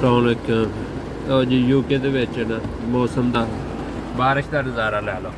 ਅਸਲਾਮ ਵਾਲੇਕੁਮ। ਉਹ ਜੀ ਯੂਕੇ ਦੇ ਵਿੱਚ ਨਾ ਮੌਸਮ ਦਾ ਬਾਰਿਸ਼ ਦਾ ਨਜ਼ਾਰਾ ਲੈ ਲਓ।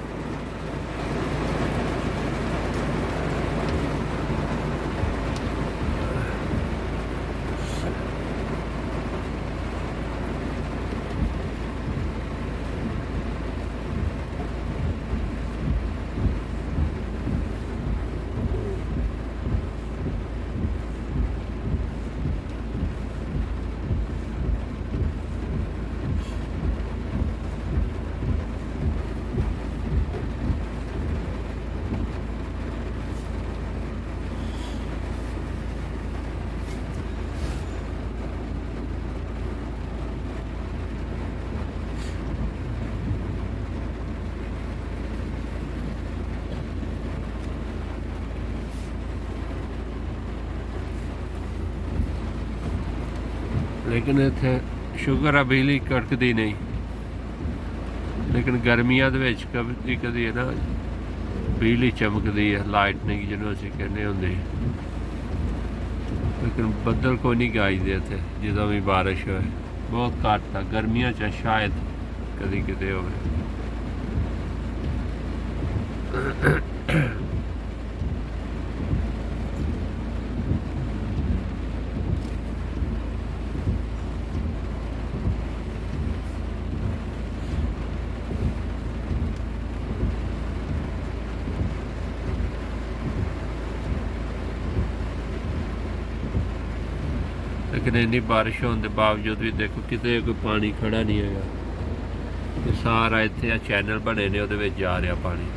लेकिन इत्थे शुगर है बिजली कड़कती नहीं, लेकिन गर्मियां दे विच कभी कभी है ना बिजली चमकती है, लाइटनिंग जिन्हों असीं कहने होंदे। लेकिन बदल कोई नहीं गाजदे इत्थे, जदों भी बारिश होए बहुत घट आ। गर्मियां च शायद कदी किते होवे। लेकिन इन्नी बारिश होने के बावजूद भी देखो किते कोई पानी खड़ा नहीं है। सारा इत्थे चैनल बने ने उहदे विच जा रहा पानी।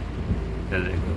ये देखो